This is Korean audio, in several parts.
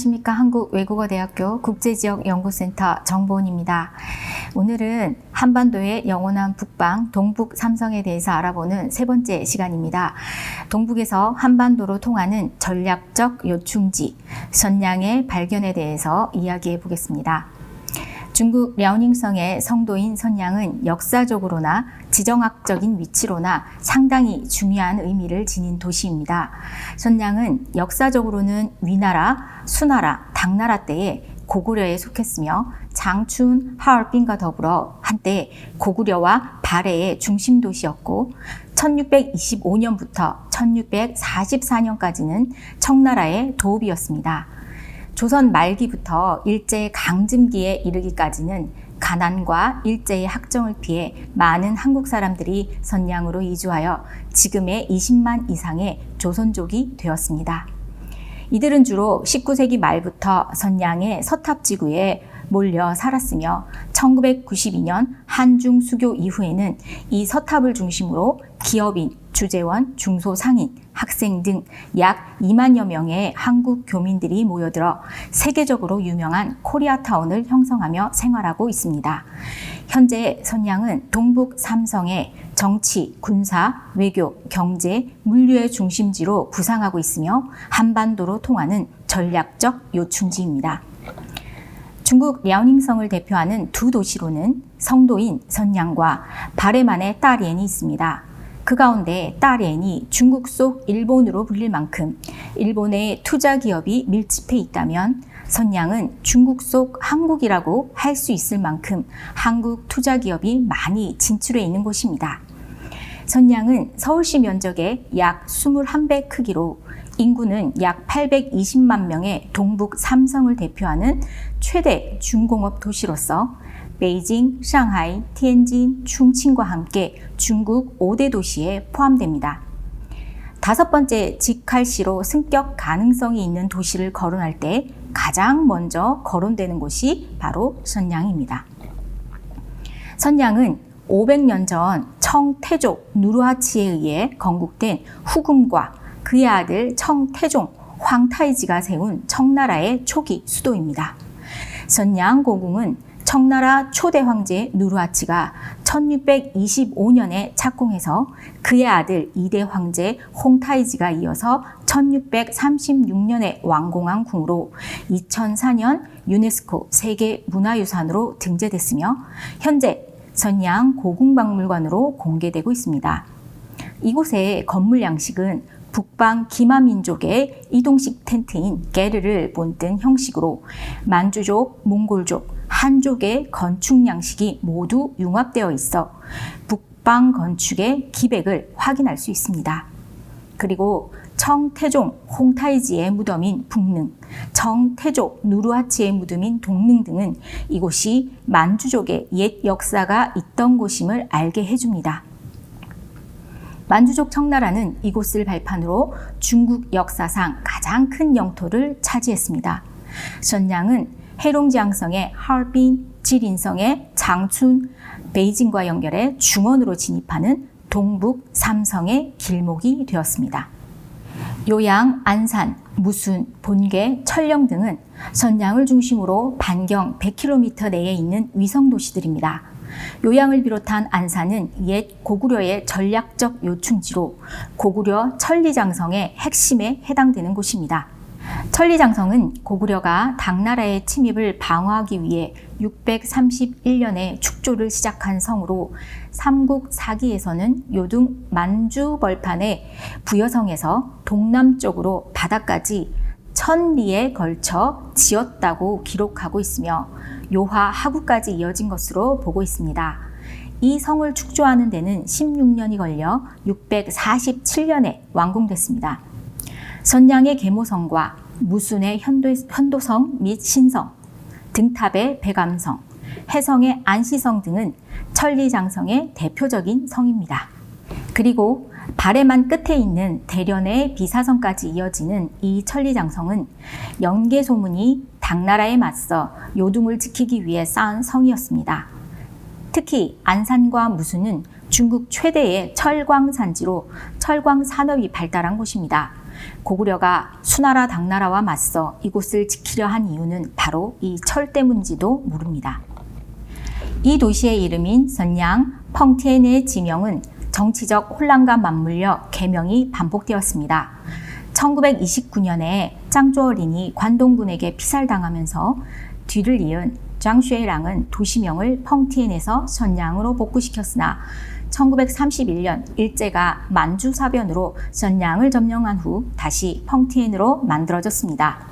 안녕하십니까. 한국외국어대학교 국제지역연구센터 정보은입니다. 오늘은 한반도의 영원한 북방, 동북 삼성에 대해서 알아보는 세 번째 시간입니다. 동북에서 한반도로 통하는 전략적 요충지, 선양의 발견에 대해서 이야기해 보겠습니다. 중국 랴오닝성의 성도인 선양은 역사적으로나 지정학적인 위치로나 상당히 중요한 의미를 지닌 도시입니다. 선양은 역사적으로는 위나라, 수나라, 당나라 때에 고구려에 속했으며 장춘, 하얼빈과 더불어 한때 고구려와 발해의 중심 도시였고 1625년부터 1644년까지는 청나라의 도읍이었습니다. 조선 말기부터 일제 강점기에 이르기까지는 가난과 일제의 학정을 피해 많은 한국 사람들이 선양으로 이주하여 지금의 20만 이상의 조선족이 되었습니다. 이들은 주로 19세기 말부터 선양의 서탑지구에 몰려 살았으며 1992년 한중 수교 이후에는 이 서탑을 중심으로 기업인, 주재원, 중소상인, 학생 등 약 2만여 명의 한국 교민들이 모여들어 세계적으로 유명한 코리아타운을 형성하며 생활하고 있습니다. 현재 선양은 동북 삼성의 정치, 군사, 외교, 경제, 물류의 중심지로 부상하고 있으며 한반도로 통하는 전략적 요충지입니다. 중국 랴오닝성을 대표하는 두 도시로는 성도인 선양과 발해만의 따리엔이 있습니다. 그 가운데 따리엔이 중국 속 일본으로 불릴 만큼 일본의 투자 기업이 밀집해 있다면 선양은 중국 속 한국이라고 할 수 있을 만큼 한국 투자 기업이 많이 진출해 있는 곳입니다. 선양은 서울시 면적의 약 21배 크기로 인구는 약 820만 명의 동북 삼성을 대표하는 최대 중공업 도시로서 베이징, 상하이, 티엔진, 충칭과 함께 중국 5대 도시에 포함됩니다. 다섯 번째 직할시로 승격 가능성이 있는 도시를 거론할 때 가장 먼저 거론되는 곳이 바로 선양입니다. 선양은 500년 전 청태족 누르하치에 의해 건국된 후금과 그의 아들 청태종 황타이지가 세운 청나라의 초기 수도입니다. 선양 고궁은 청나라 초대 황제 누르하치가 1625년에 착공해서 그의 아들 2대 황제 홍타이지가 이어서 1636년에 완공한 궁으로 2004년 유네스코 세계문화유산으로 등재됐으며 현재 선양 고궁박물관으로 공개되고 있습니다. 이곳의 건물 양식은 북방 기마민족의 이동식 텐트인 게르를 본뜬 형식으로 만주족, 몽골족, 한족의 건축 양식이 모두 융합되어 있어 북방 건축의 기백을 확인할 수 있습니다. 그리고 청태종 홍타이지의 무덤인 북능, 청태족 누르하치의 무덤인 동능 등은 이곳이 만주족의 옛 역사가 있던 곳임을 알게 해줍니다. 만주족 청나라는 이곳을 발판으로 중국 역사상 가장 큰 영토를 차지했습니다. 선양은 해롱지앙성의 하얼빈, 지린성의 장춘, 베이징과 연결해 중원으로 진입하는 동북 삼성의 길목이 되었습니다. 요양, 안산, 무순, 본계, 철령 등은 선양을 중심으로 반경 100km 내에 있는 위성도시들입니다. 요양을 비롯한 안산은 옛 고구려의 전략적 요충지로 고구려 천리장성의 핵심에 해당되는 곳입니다. 천리장성은 고구려가 당나라의 침입을 방어하기 위해 631년에 축조를 시작한 성으로 삼국사기에서는 요동 만주벌판의 부여성에서 동남쪽으로 바다까지 1000리에 걸쳐 지었다고 기록하고 있으며 요하 하구까지 이어진 것으로 보고 있습니다. 이 성을 축조하는 데는 16년이 걸려 647년에 완공됐습니다. 선양의 계모성과 무순의 현도성 및 신성, 등탑의 백암성, 해성의 안시성 등은 천리장성의 대표적인 성입니다. 그리고 발해만 끝에 있는 대련의 비사성까지 이어지는 이 천리장성은 연개소문이 당나라에 맞서 요동을 지키기 위해 쌓은 성이었습니다. 특히 안산과 무순은 중국 최대의 철광산지로 철광산업이 발달한 곳입니다. 고구려가 수나라 당나라와 맞서 이곳을 지키려 한 이유는 바로 이 철 때문인지도 모릅니다. 이 도시의 이름인 선양, 펑티엔의 지명은 정치적 혼란과 맞물려 개명이 반복되었습니다. 1929년에 짱조어린이 관동군에게 피살당하면서 뒤를 이은 장쉐이랑은 도시명을 펑티엔에서 선양으로 복구시켰으나 1931년 일제가 만주사변으로 선양을 점령한 후 다시 펑티엔으로 만들어졌습니다.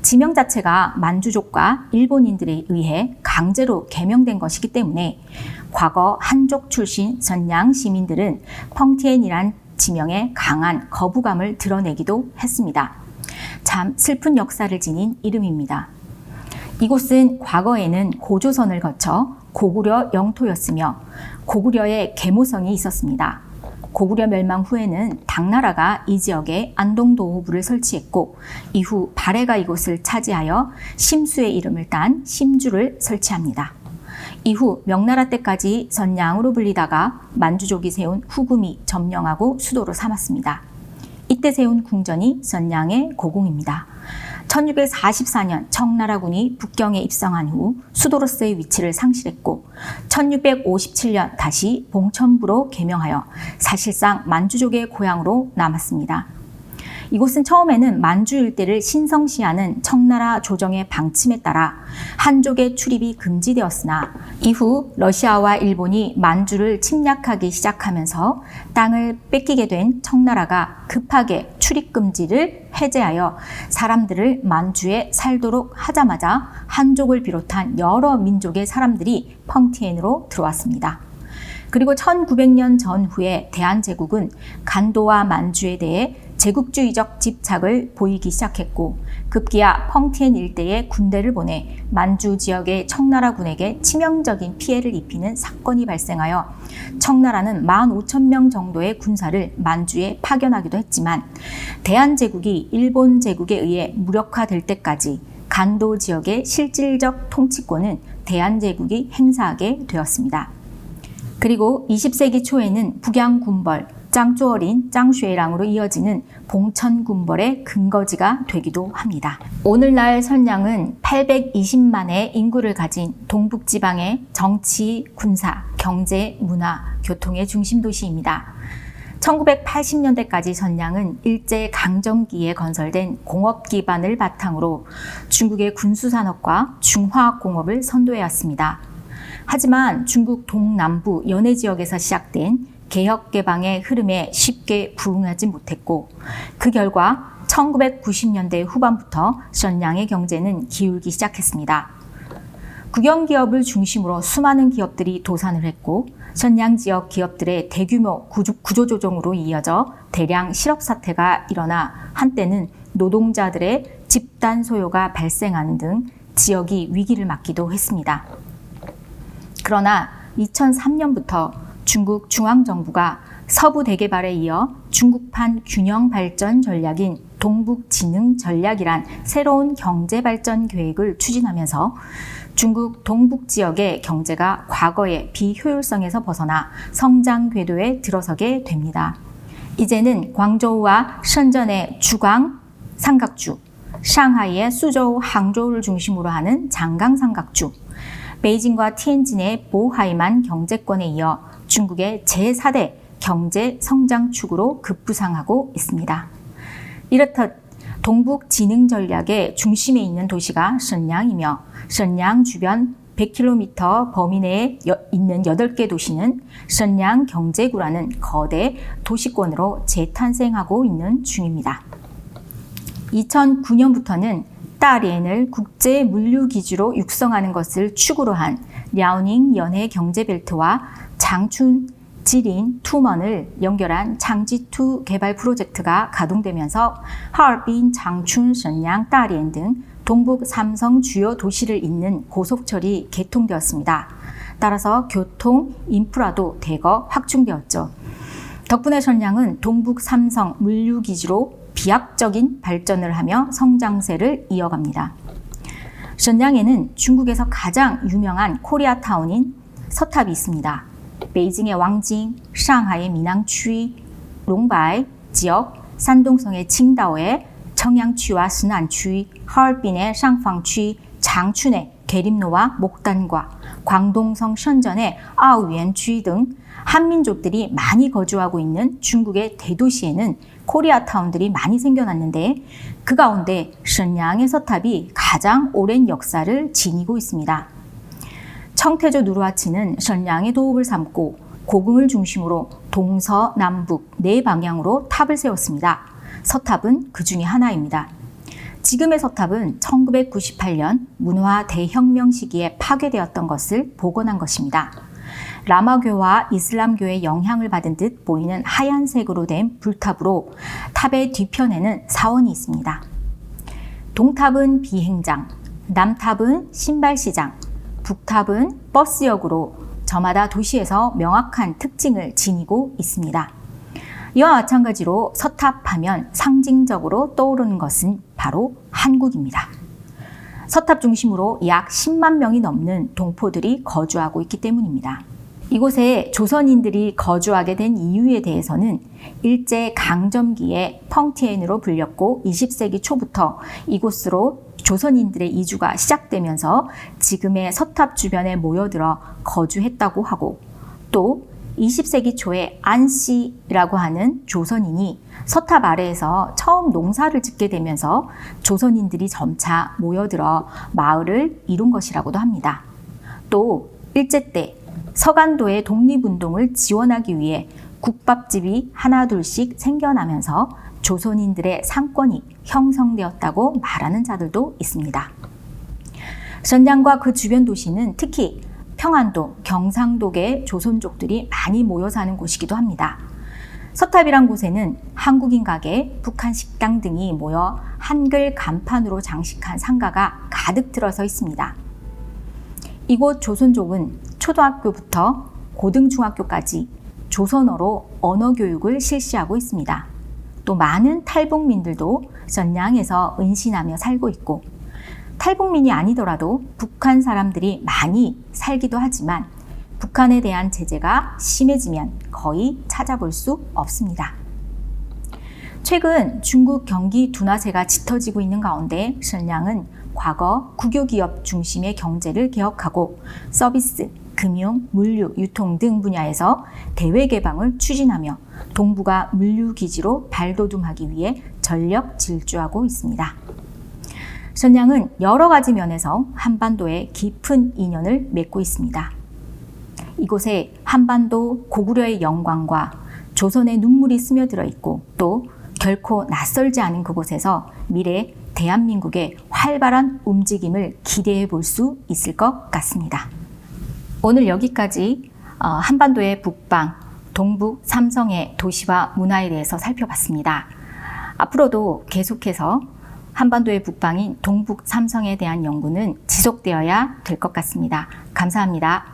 지명 자체가 만주족과 일본인들에 의해 강제로 개명된 것이기 때문에 과거 한족 출신 선양 시민들은 펑티엔이란 지명에 강한 거부감을 드러내기도 했습니다. 참 슬픈 역사를 지닌 이름입니다. 이곳은 과거에는 고조선을 거쳐 고구려 영토였으며 고구려의 계모성이 있었습니다. 고구려 멸망 후에는 당나라가 이 지역에 안동도호부를 설치했고 이후 발해가 이곳을 차지하여 심수의 이름을 딴 심주를 설치합니다. 이후 명나라 때까지 선양으로 불리다가 만주족이 세운 후금이 점령하고 수도로 삼았습니다. 이때 세운 궁전이 선양의 고궁입니다. 1644년 청나라군이 북경에 입성한 후 수도로서의 위치를 상실했고 1657년 다시 봉천부로 개명하여 사실상 만주족의 고향으로 남았습니다. 이곳은 처음에는 만주 일대를 신성시하는 청나라 조정의 방침에 따라 한족의 출입이 금지되었으나 이후 러시아와 일본이 만주를 침략하기 시작하면서 땅을 뺏기게 된 청나라가 급하게 출입 금지를 해제하여 사람들을 만주에 살도록 하자마자 한족을 비롯한 여러 민족의 사람들이 펑티엔으로 들어왔습니다. 그리고 1900년 전후에 대한제국은 간도와 만주에 대해 제국주의적 집착을 보이기 시작했고 급기야 펑티엔 일대에 군대를 보내 만주 지역의 청나라군에게 치명적인 피해를 입히는 사건이 발생하여 청나라는 15,000명 정도의 군사를 만주에 파견하기도 했지만 대한제국이 일본 제국에 의해 무력화될 때까지 간도 지역의 실질적 통치권은 대한제국이 행사하게 되었습니다. 그리고 20세기 초에는 북양군벌, 짱조어린, 짱쉐이랑으로 이어지는 봉천군벌의 근거지가 되기도 합니다. 오늘날 선양은 820만의 인구를 가진 동북지방의 정치, 군사, 경제, 문화, 교통의 중심 도시입니다. 1980년대까지 선양은 일제 강점기에 건설된 공업 기반을 바탕으로 중국의 군수산업과 중화학공업을 선도해왔습니다. 하지만 중국 동남부 연해 지역에서 시작된 개혁개방의 흐름에 쉽게 부응하지 못했고 그 결과 1990년대 후반부터 선양의 경제는 기울기 시작했습니다. 국영기업을 중심으로 수많은 기업들이 도산을 했고 선양 지역 기업들의 대규모 구조조정으로 이어져 대량 실업 사태가 일어나 한때는 노동자들의 집단 소요가 발생하는 등 지역이 위기를 맞기도 했습니다. 그러나 2003년부터 중국 중앙정부가 서부 대개발에 이어 중국판 균형 발전 전략인 동북진흥 전략이란 새로운 경제 발전 계획을 추진하면서 중국 동북 지역의 경제가 과거의 비효율성에서 벗어나 성장 궤도에 들어서게 됩니다. 이제는 광저우와 선전의 주광 삼각주, 상하이의 수저우, 항저우를 중심으로 하는 장강 삼각주, 베이징과 티엔진의 보하이만 경제권에 이어 중국의 제4대 경제 성장축으로 급부상하고 있습니다. 이렇듯 동북 진흥 전략의 중심에 있는 도시가 선양이며 선양 주변 100km 범위 내에 있는 8개 도시는 선양 경제구라는 거대 도시권으로 재탄생하고 있는 중입니다. 2009년부터는 다리엔을 국제 물류 기지로 육성하는 것을 축으로 한 랴오닝 연해 경제벨트와 장춘, 지린, 투먼을 연결한 장지2 개발 프로젝트가 가동되면서 하얼빈, 장춘, 선양, 다리엔 등 동북 3성 주요 도시를 잇는 고속철이 개통되었습니다. 따라서 교통, 인프라도 대거 확충되었죠. 덕분에 선양은 동북 3성 물류기지로 비약적인 발전을 하며 성장세를 이어갑니다. 선양에는 중국에서 가장 유명한 코리아타운인 서탑이 있습니다. 베이징의 왕징, 상하이의 미낭취, 롱바이 지역, 산동성의 칭다오에 청양취와 스난취, 하얼빈의 샹팡취, 장춘의 계림노와 목단과 광동성 션전의 아우엔취 등 한민족들이 많이 거주하고 있는 중국의 대도시에는 코리아타운들이 많이 생겨났는데 그 가운데 신양의 서탑이 가장 오랜 역사를 지니고 있습니다. 청태조 누르하치는 신양의 도읍을 삼고 고궁을 중심으로 동서남북 네 방향으로 탑을 세웠습니다. 서탑은 그 중에 하나입니다. 지금의 서탑은 1998년 문화 대혁명 시기에 파괴되었던 것을 복원한 것입니다. 라마교와 이슬람교의 영향을 받은 듯 보이는 하얀색으로 된 불탑으로 탑의 뒤편에는 사원이 있습니다. 동탑은 비행장, 남탑은 신발시장, 북탑은 버스역으로 저마다 도시에서 명확한 특징을 지니고 있습니다. 이와 마찬가지로 서탑하면 상징적으로 떠오르는 것은 바로 한국입니다. 서탑 중심으로 약 10만 명이 넘는 동포들이 거주하고 있기 때문입니다. 이곳에 조선인들이 거주하게 된 이유에 대해서는 일제 강점기에 펑티엔으로 불렸고 20세기 초부터 이곳으로 조선인들의 이주가 시작되면서 지금의 서탑 주변에 모여들어 거주했다고 하고, 또 20세기 초에 안씨라고 하는 조선인이 서탑 아래에서 처음 농사를 짓게 되면서 조선인들이 점차 모여들어 마을을 이룬 것이라고도 합니다. 또 일제 때 서간도의 독립운동을 지원하기 위해 국밥집이 하나둘씩 생겨나면서 조선인들의 상권이 형성되었다고 말하는 자들도 있습니다. 선양과 그 주변 도시는 특히 평안도, 경상도계 조선족들이 많이 모여 사는 곳이기도 합니다. 서탑이란 곳에는 한국인 가게, 북한 식당 등이 모여 한글 간판으로 장식한 상가가 가득 들어서 있습니다. 이곳 조선족은 초등학교부터 고등중학교까지 조선어로 언어 교육을 실시하고 있습니다. 또 많은 탈북민들도 선양에서 은신하며 살고 있고, 탈북민이 아니더라도 북한 사람들이 많이 살기도 하지만 북한에 대한 제재가 심해지면 거의 찾아볼 수 없습니다. 최근 중국 경기 둔화세가 짙어지고 있는 가운데 신양은 과거 국유기업 중심의 경제를 개혁하고 서비스, 금융, 물류, 유통 등 분야에서 대외 개방을 추진하며 동북아 물류기지로 발돋움하기 위해 전력 질주하고 있습니다. 신양은 여러 가지 면에서 한반도에 깊은 인연을 맺고 있습니다. 이곳에 한반도 고구려의 영광과 조선의 눈물이 스며들어 있고, 또 결코 낯설지 않은 그곳에서 미래 대한민국의 활발한 움직임을 기대해 볼 수 있을 것 같습니다. 오늘 여기까지 한반도의 북방, 동북 삼성의 도시와 문화에 대해서 살펴봤습니다. 앞으로도 계속해서 한반도의 북방인 동북 삼성에 대한 연구는 지속되어야 될 것 같습니다. 감사합니다.